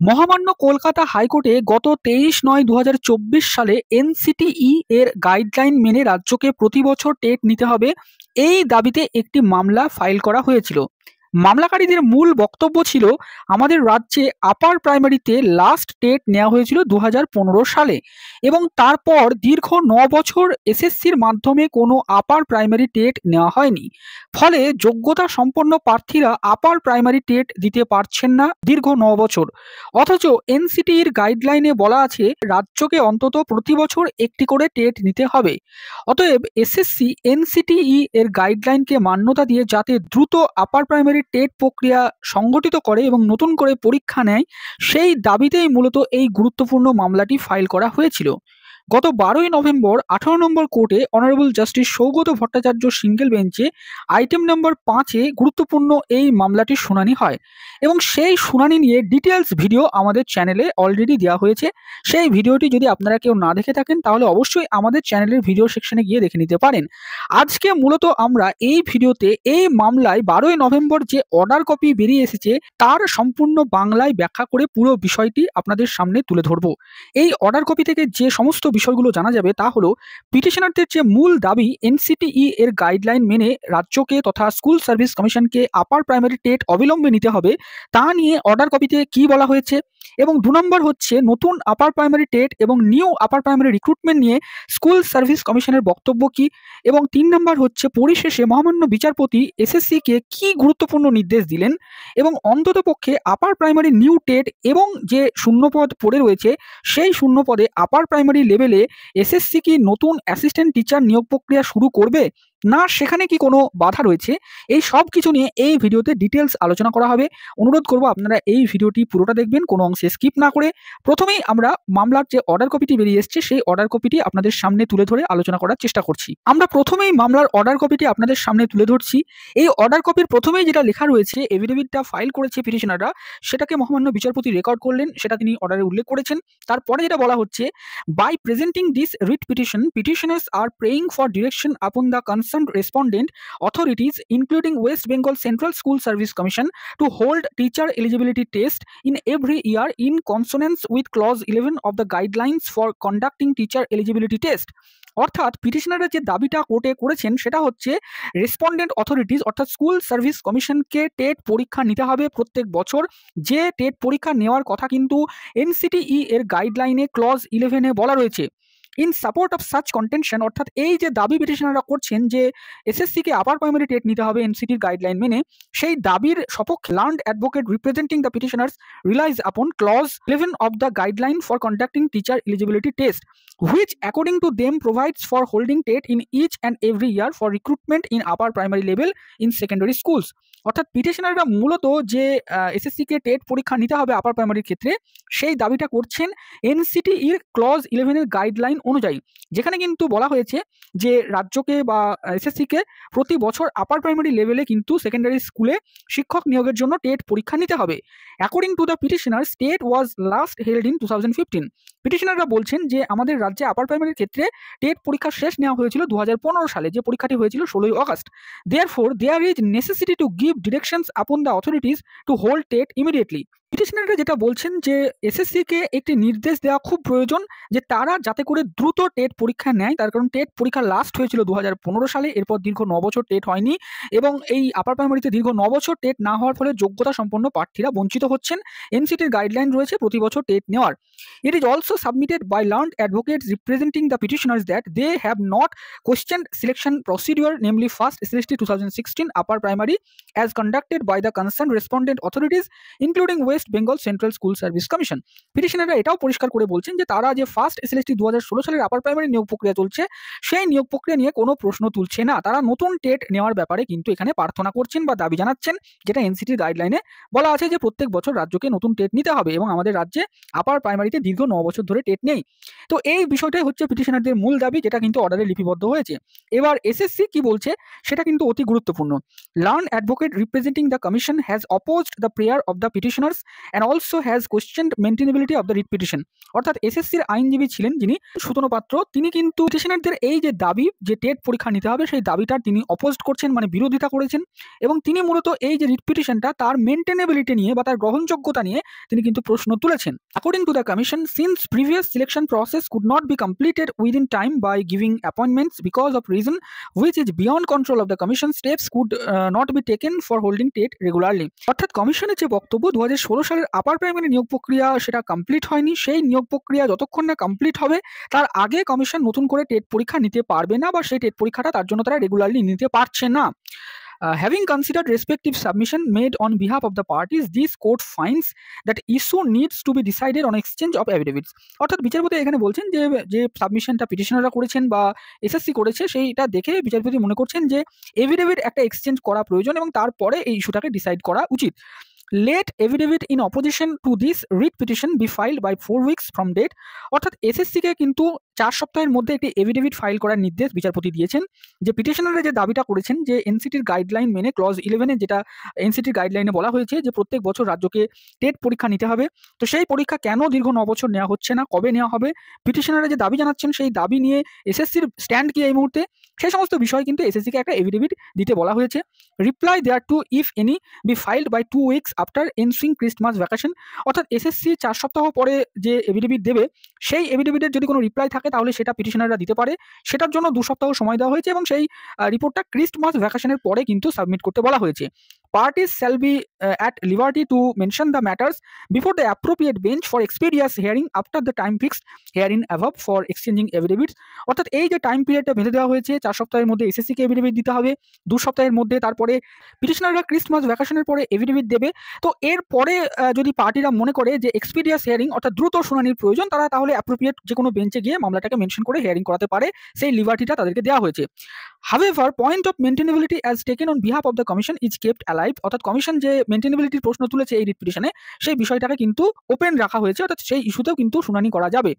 মহামান্য কলকাতা হাইকোর্টে গত 23/9/2024 সালে এনসিটিই এর গাইডলাইন মেনে রাজ্যকে প্রতি বছর টেট নিতে হবে এই দাবিতে একটি মামলা ফাইল করা হয়েছিল। মামলাকারীদের মূল বক্তব্য ছিল, আমাদের রাজ্যে আপার প্রাইমারিতে লাস্ট টেট নেওয়া হয়েছিল 2015 সালে এবং তারপর দীর্ঘ 9 বছর এসএসসির মাধ্যমে কোনো আপার প্রাইমারি টেট নেওয়া হয়নি। ফলে যোগ্যতা সম্পন্ন প্রার্থীরা আপার প্রাইমারি টেট দিতে পারছেন না দীর্ঘ 9 বছর। অথচ এনসিটির গাইডলাইনে বলা আছে রাজ্যকে অন্তত প্রতি বছর একটি করে টেট নিতে হবে। অতএব এসএসসি এনসিটিই এর গাইডলাইনকে মান্যতা দিয়ে যাতে দ্রুত আপার প্রাইমারি টেট প্রক্রিয়া সংগঠিত করে এবং নতুন করে পরীক্ষা নেয়, সেই দাবিতেই মূলত এই গুরুত্বপূর্ণ মামলাটি ফাইল করা হয়েছিল। গত 12ই নভেম্বর 18 নম্বর কোর্টে honourable justice Saugata Bhattacharya single বেঞ্চে আইটেম নম্বর 5-এ গুরুত্বপূর্ণ এই মামলাটির শুনানি হয় এবং সেই শুনানি নিয়ে ডিটেলস ভিডিও আমাদের চ্যানেলে অলরেডি দেওয়া হয়েছে। সেই ভিডিওটি যদি আপনারা কেউ না দেখে থাকেন তাহলে অবশ্যই আমাদের চ্যানেলের ভিডিও সেকশনে গিয়ে দেখে নিতে পারেন। আজকে মূলত আমরা এই ভিডিওতে এই মামলায় 12ই নভেম্বর যে অর্ডার কপি বেরিয়ে এসেছে তার সম্পূর্ণ বাংলায় ব্যাখ্যা করে পুরো বিষয়টি আপনাদের সামনে তুলে ধরব। এই অর্ডার কপি থেকে যে সমস্ত বিষয়গুলো জানা যাবে তা হলো, পিটিশনারদের যে মূল দাবি এনসিটিই এর গাইডলাইন মেনে রাজ্যকে তথা স্কুল সার্ভিস কমিশনকে আপার প্রাইমারি টেট অবিলম্বে নিতে হবে তা নিয়ে অর্ডার কপিতে কি বলা হয়েছে, এবং 2 নম্বর হচ্ছে নতুন আপার প্রাইমারি টেট এবং নিউ আপার প্রাইমারি রিক্রুটমেন্ট নিয়ে স্কুল সার্ভিস কমিশনের বক্তব্য কি, এবং 3 নম্বর হচ্ছে পরিশেষে মহামান্য বিচারপতি এসএসসিকে কি গুরুত্বপূর্ণ নির্দেশ দিলেন এবং অন্ততপক্ষে আপার প্রাইমারি নিউ টেট এবং যে শূন্যপদ পড়ে রয়েছে সেই শূন্য পদে আপার প্রাইমারি লেভেলে এসএসসি কি নতুন অ্যাসিস্ট্যান্ট টিচার নিয়োগ প্রক্রিয়া শুরু করবে, না সেখানে কি কোনো বাধা রয়েছে, এই সব কিছু নিয়ে এই ভিডিওতে ডিটেলস আলোচনা করা হবে। অনুরোধ করব আপনারা এই ভিডিওটি পুরোটা দেখবেন, কোনো অংশে স্কিপ না করে। প্রথমেই আমরা মামলার যে অর্ডার কপিটি বেরিয়ে এসেছে সেই অর্ডার কপিটি আপনাদের সামনে তুলে ধরে আলোচনা করার চেষ্টা করছি। আমরা প্রথমেই মামলার অর্ডার কপিটি আপনাদের সামনে তুলে ধরছি। এই অর্ডার কপির প্রথমেই যেটা লেখা রয়েছে, এফিডেভিটটা ফাইল করেছে পিটিশনাররা, সেটাকে মহামান্য বিচারপতি রেকর্ড করলেন, সেটা তিনি অর্ডারে উল্লেখ করেছেন। তারপরে যেটা বলা হচ্ছে, by presenting this writ petition, petitioners are praying for direction upon the concerned respondent authorities including West Bengal Central School Service Commission to hold teacher eligibility test in every year in consonance with clause 11 of the guidelines for conducting teacher eligibility test। অর্থাৎ পিটিশনাররা যে দাবিটা কোর্টে করেছেন সেটা হচ্ছে respondent authorities অর্থাৎ school service কমিশনকে TET পরীক্ষা নিতে হবে প্রত্যেক বছর, যে টেট পরীক্ষা নেওয়ার কথা কিন্তু এনসিটিই এর গাইডলাইনে ক্লজ 11-এ বলা রয়েছে। In support of such contention, অর্থাৎ এই যে দাবি পিটিশনাররা করছেন যে এসএসসিকে আপার প্রাইমারি টেট নিতে হবে এনসিটির গাইডলাইন মেনে, সেই দাবির সপক্ষে learned advocate representing the petitioners relies upon clause 11 of the guideline for conducting teacher eligibility test which according to them provides for holding TET in each and every year for recruitment in upper primary level in secondary schools। অর্থাৎ পিটিশনাররা মূলত যে এসএসসিকে TET পরীক্ষা নিতে হবে আপার প্রাইমারির ক্ষেত্রে সেই দাবিটা করছেন এনসিটিইর ক্লজ 11-এর গাইডলাইন অনুযায়ী, যেখানে কিন্তু বলা হয়েছে যে রাজ্যকে বা এসএসসিকে প্রতি বছর আপার প্রাইমারি লেভেলে কিন্তু সেকেন্ডারি স্কুলে শিক্ষক নিয়োগের জন্য টেট পরীক্ষা নিতে হবে। According to the petitioners, TET was last held in 2015। পিটিশনাররা বলছেন যে আমাদের রাজ্যে আপার প্রাইমারির ক্ষেত্রে টেট পরীক্ষা শেষ নেওয়া হয়েছিল 2015 সালে, যে পরীক্ষাটি হয়েছিল 16ই August. Therefore there is necessity to give directions upon the authorities to hold TET immediately. পিটিশনাররা যেটা বলছেন যে এসএসসিকে একটি নির্দেশ দেওয়া খুব প্রয়োজন যে তারা যাতে করে দ্রুত টেট পরীক্ষা নেয়, তার কারণ টেট পরীক্ষা লাস্ট হয়েছিল 2015 সালে, এরপর দীর্ঘ 9 বছর টেট হয়নি এবং এই আপার প্রাইমারিতে দীর্ঘ 9 বছর টেট না হওয়ার ফলে যোগ্যতা সম্পন্ন প্রার্থীরা বঞ্চিত হচ্ছেন। এনসিটির গাইডলাইন রয়েছে প্রতি বছর টেট নেওয়ার। It is also submitted by learned advocates representing the petitioners that they have not questioned selection procedure, namely first SLST 2016 upper primary as conducted by the concerned respondent authorities including West Bengal Central School Service Commission। পিটিশনাররা এটাও পরিষ্কার করে বলছেন যে তারা যে first SLST 2016 সালের upper primary নিয়োগ প্রক্রিয়া চলছে সেই নিয়োগ প্রক্রিয়া নিয়ে কোনো প্রশ্ন তুলছে না, তারা নতুন টেট নেওয়ার ব্যাপারে কিন্তু এখানে প্রার্থনা করছেন বা দাবি জানাচ্ছেন, যেটা এনসিটির গাইডলাইনে বলা আছে যে প্রত্যেক বছর রাজ্যকে নতুন টেট নিতে হবে এবং আমাদের রাজ্যে আপার প্রাইমারিতে দীর্ঘ 9 বছর ধরে টেট নেই। তো এই বিষয়টাই হচ্ছে পিটিশনারদের মূল দাবি, যেটা কিন্তু অর্ডারে লিপিবদ্ধ হয়েছে। এবার এসএসসি কি বলছে সেটা কিন্তু অতি গুরুত্বপূর্ণ। Learned advocate representing the commission has opposed the prayer of the petitioners and also has questioned maintainability of the writ petition. অর্থাৎ এসএসসির আইনজীবী ছিলেন যিনি সুতনু পাত্র, তিনি কিন্তু পিটিশনারদের এই যে দাবি যে টেট পরীক্ষা নিতে হবে সেই দাবিটার তিনি অপোজ করছেন, মানে বিরোধিতা করেছেন। এবং তিনি মূলত এই যে রিট পিটিশনটা তার মেনটেনেবিলিটি নিয়ে বা তার গ্রহণযোগ্যতা নিয়ে তিনি কিন্তু প্রশ্ন তুলেছেন। According to the commission, since previous selection process could not be completed within time by giving appointments because of reason which is beyond control of the commission, steps could not be taken for holding TET regularly. অর্থাৎ কমিশনের যে বক্তব্য 2016 সালের upper primary নিয়োগ প্রক্রিয়া সেটা complete হয়নি, সেই নিয়োগ প্রক্রিয়া যতক্ষণ না কমপ্লিট হবে তার আগে কমিশন নতুন করে টেট পরীক্ষা নিতে পারবে না, বা সেই টেট পরীক্ষাটা তার জন্য তারা রেগুলারলি নিতে পারছে না। Having considered respective submission made on behalf of the parties, this court finds that issue needs to be decided on exchange of affidavits. অর্থাৎ বিচারপতি এখানে বলছেন যে যে সাবমিশনটা পিটিশনাররা করেছেন বা এসএসসি করেছে সেইটা দেখে বিচারপতি মনে করছেন যে এফিডেভিট একটা এক্সচেঞ্জ করা প্রয়োজন এবং তারপরে এই ইস্যুটাকে ডিসাইড করা উচিত। Let affidavit in opposition to this writ petition be filed by 4 weeks from date. অর্থাৎ এসএসসিকে কিন্তু 4 সপ্তাহের মধ্যে একটি এফিডেভিট ফাইল করার নির্দেশ বিচারপতি দিয়েছেন। যে পিটিশনাররা যে দাবিটা করেছেন যে এনসিটির গাইডলাইন মেনে ক্লজ 11 এ যেটা এনসিটির গাইডলাইনে বলা হয়েছে যে প্রত্যেক বছর রাজ্যকে টেট পরীক্ষা নিতে হবে, তো সেই পরীক্ষা কেন দীর্ঘ 9 বছর নেওয়া হচ্ছে না, কবে নেওয়া হবে, পিটিশনাররা যে দাবি জানাচ্ছেন সেই দাবি নিয়ে এসএসসির স্ট্যান্ড কি এই মুহূর্তে, সেই সমস্ত বিষয় কিন্তু এসএসসিকে একটা এফিডেভিট দিতে বলা হয়েছে। Reply thereto if any be filed by 2 weeks after ensuing Christmas vacation. অর্থাৎ এসএসসি 4 সপ্তাহ পরে যে এফিডেভিট দেবে সেই এফিডেভিটের যদি কোনো রিপ্লাই থাকে তাহলে সেটা পিটিশনাররা দিতে পারে, সেটার জন্য 2 সপ্তাহ সময় দেওয়া হয়েছে এবং সেই রিপোর্টটা ক্রিসমাস ভ্যাকেশনের পরে কিন্তু সাবমিট করতে বলা হয়েছে। Parties shall be at liberty to mention the matters before the appropriate bench for expeditious hearing after the time fixed herein above for exchanging affidavits. অর্থাৎ এই যে টাইম পিরিয়ডটা বেঁধে দেওয়া হয়েছে 4 সপ্তাহের মধ্যে এসএসসিকে এফিডেভিট দিতে হবে, 2 সপ্তাহের মধ্যে তারপরে পিটিশনাররা ক্রিসমাস ভ্যাকেশনের পরে এফিডেভিট দেবে। তো এরপরে যদি পার্টিরা মনে করে যে এক্সপিডিয়াস হিয়ারিং অর্থাৎ দ্রুত শুনানির প্রয়োজন, তারা তাহলে অ্যাপ্রোপ্রিয়েট যে কোনো বেঞ্চে গিয়ে মামলাটাকে মেনশন করে হিয়ারিং করাতে পারে, সেই লিবার্টিটা তাদেরকে দেওয়া হয়েছে। However, point of maintainability as taken on behalf of the commission is kept alive. অর্থাৎ কমিশন যে মেনটেনেবিলিটির প্রশ্ন তুলেছে এই রিট পিটিশনে সেই বিষয়টাকে কিন্তু ওপেন রাখা হয়েছে, অর্থাৎ সেই ইস্যুতেও কিন্তু শুনানি করা যাবে।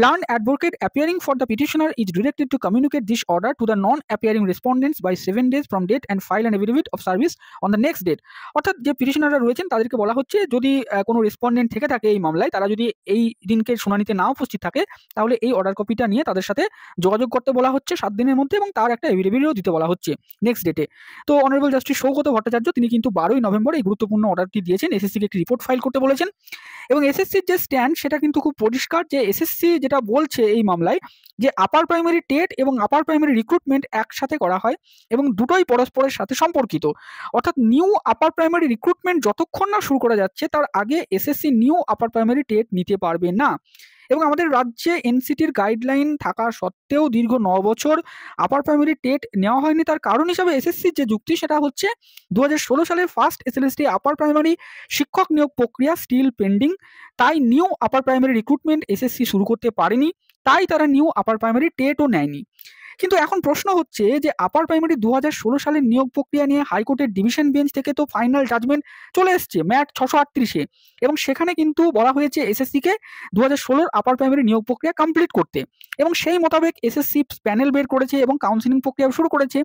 Learned advocate appearing for the petitioner is directed to communicate this order to the non-appearing respondents by 7 days from date and file an affidavit of service on the next date. অর্থাৎ যে পিটিশনাররা রয়েছেন তাদেরকে বলা হচ্ছে যদি কোনো রেসপন্ডেন্ট থেকে থাকে এই মামলায়, তারা যদি এই দিনকে শুনানিতে না উপস্থিত থাকে তাহলে এই অর্ডার কপিটা নিয়ে তাদের সাথে যোগাযোগ করতে বলা হচ্ছে 7 দিনের মধ্যে এবং তার একটা এফিডেভিটও দিতে বলা হচ্ছে নেক্সট ডেটে। তো অনারেবল জাস্টিস সৌগত ভট্টাচার্য তিনি কিন্তু 12ই নভেম্বর এই গুরুত্বপূর্ণ অর্ডারটি দিয়েছেন, এসএসসিকে একটি রিপোর্ট ফাইল করতে বলেছেন। এবং এসএসসির যে স্ট্যান্ড সেটা কিন্তু খুব পরিষ্কার, যে এসএসসি যেটা বলছে এই মামলায় যে আপার প্রাইমারি টেট এবং আপার প্রাইমারি রিক্রুটমেন্ট একসাথে করা হয় এবং দুটোই পরস্পরের সাথে সম্পর্কিত। অর্থাৎ নিউ আপার প্রাইমারি রিক্রুটমেন্ট যতক্ষণ না শুরু করা যাচ্ছে তার আগে SSC new upper primary TET নিতে পারবে না। এবং আমাদের রাজ্যে এনসিটির গাইডলাইন থাকা সত্ত্বেও দীর্ঘ 9 বছর আপার প্রাইমারি টেট নেওয়া হয়নি। তার কারণ হিসাবে এসএসসির যে যুক্তি সেটা হচ্ছে 2016 সালে ফার্স্ট এসএলএসটি আপার প্রাইমারি শিক্ষক নিয়োগ প্রক্রিয়া স্টিল পেন্ডিং, তাই new upper primary recruitment SSC শুরু করতে পারেনি, তাই তারা নিউ আপার প্রাইমারি টেটও নেয়নি। কিন্তু এখন প্রশ্ন হচ্ছে যে আপার প্রাইমারি 2016 সালের নিয়োগ প্রক্রিয়া নিয়ে হাইকোর্টের ডিভিশন বেঞ্চ থেকে তো ফাইনাল জাজমেন্ট চলে এসছে ম্যাট 638-এ, এবং সেখানে কিন্তু বলা হয়েছে এসএসসিকে 2016 আপার প্রাইমারি নিয়োগ প্রক্রিয়া কমপ্লিট করতে, এবং সেই মোতাবেক এসএসসি প্যানেল বের করেছে এবং কাউন্সিলিং প্রক্রিয়া শুরু করেছে।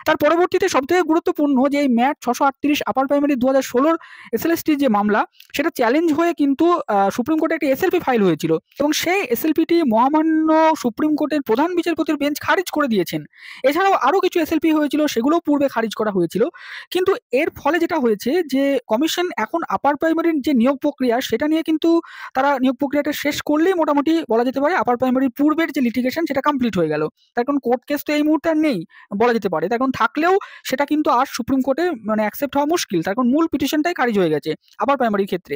তার পরবর্তীতে সবথেকে গুরুত্বপূর্ণ যে এই ম্যাট 638 আপার প্রাইমারি 2016 এসএলএসটির যে মামলা সেটা চ্যালেঞ্জ হয়ে কিন্তু সুপ্রিম কোর্টে একটি এসএলপি ফাইল হয়েছিল এবং সেই এসএলপিটি মহামান্য সুপ্রিম কোর্টের প্রধান বিচারপতির বেঞ্চ খারিজ করে দিয়েছেন। এছাড়াও আরও কিছু এসএলপি হয়েছিল, সেগুলোও পূর্বে খারিজ করা হয়েছিল। কিন্তু এর ফলে যেটা হয়েছে যে কমিশন এখন আপার প্রাইমারির যে নিয়োগ প্রক্রিয়া সেটা নিয়ে কিন্তু তারা নিয়োগ প্রক্রিয়াটা শেষ করলেই মোটামুটি বলা যেতে পারে আপার প্রাইমারির পূর্বের যে লিটিগেশন সেটা কমপ্লিট হয়ে গেল। তার কারণ কোর্ট কেস তো এই মুহূর্তে আর নেই বলা যেতে পারে, তার কারণ থাকলেও সেটা কিন্তু আর সুপ্রিম কোর্টে মানে অ্যাকসেপ্ট হওয়া মুশকিল, তার কারণ মূল পিটিশনটাই খারিজ হয়ে গেছে আপার প্রাইমারির ক্ষেত্রে।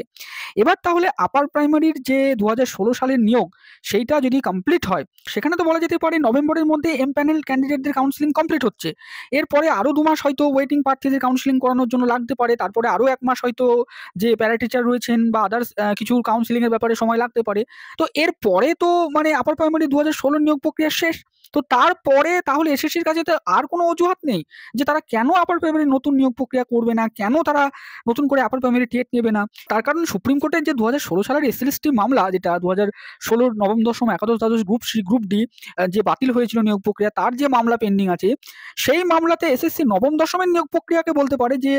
এবার তাহলে আপার প্রাইমারির যে 2016 সালের নিয়োগ সেইটা যদি কমপ্লিট হয়, সেখানে তো বলা যেতে পারে নভেম্বরের মধ্যে এম প্যানেল ক্যান্ডিডেটদের কাউন্সিলিং কমপ্লিট হচ্ছে, এরপরে আরও 2 মাস হয়তো ওয়েটিং প্রার্থীদের কাউন্সিলিং করানোর জন্য লাগতে পারে, তারপরে আরও 1 মাস হয়তো যে প্যারা টিচার রয়েছেন বা আদার্স কিছু কাউন্সিলিংয়ের ব্যাপারে সময় লাগতে পারে। তো এরপরে তো মানে আপার প্রাইমারি 2016 নিয়োগ প্রক্রিয়া শেষ, তো তারপরে তাহলে এসএসসির কাছে তো আর কোনো অজুহাত নেই যে তারা কেন আপার প্রাইমারি নতুন নিয়োগ প্রক্রিয়া করবে না, কেন তারা নতুন করে আপার প্রাইমারি টেট নেবে না। তার কারণ সুপ্রিম কোর্টের যে 2016 সালের এসএলএসটি মামলা, যেটা 2016 নবম দশম একাদশ দ্বাদশ গ্রুপ সি গ্রুপ ডি যে বাতিল হয়েছিল নিয়োগ প্রক্রিয়া, তার যে মামলা পেন্ডিং আছে, সেই মামলাতে এসএসসি নবম দশমের নিয়োগ প্রক্রিয়াকে বলতে পারে যে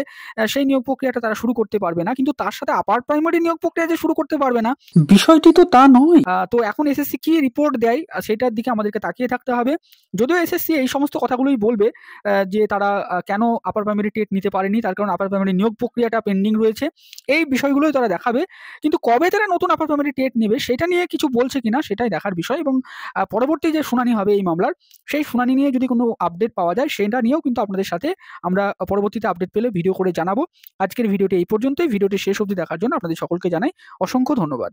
সেই নিয়োগ প্রক্রিয়াটা তারা শুরু করতে পারবে না, কিন্তু তার সাথে আপার প্রাইমারি নিয়োগ প্রক্রিয়া যে শুরু করতে পারবে না, বিষয়টি তো তা নয়। তো এখন এসএসসি কি রিপোর্ট দেয় সেটার দিকে আমাদেরকে তাকিয়ে থাকতে হবে। যদিও এসএসসি এই সমস্ত কথাগুলোই বলবে যে তারা কেন আপার প্রাইমারি টেট নিতে পারেনি, তার কারণ আপার প্রাইমারি নিয়োগ প্রক্রিয়াটা পেন্ডিং রয়েছে, এই বিষয়গুলোই তারা দেখাবে। কিন্তু কবে তারা নতুন আপার প্রাইমারি টেট নেবে সেটা নিয়ে কিছু বলছে কিনা সেটাই দেখার বিষয়। এবং পরবর্তী যে শুনানি হবে এই মামলার, সেই শুনানি নিয়ে যদি কোনো আপডেট পাওয়া যায় সেটা নিয়েও কিন্তু আপনাদের সাথে আমরা পরবর্তীতে আপডেট পেলে ভিডিও করে জানাবো। আজকের ভিডিওটি এই পর্যন্তই। ভিডিওটি শেষ অবধি দেখার জন্য আপনাদের সকলকে জানাই অসংখ্য ধন্যবাদ।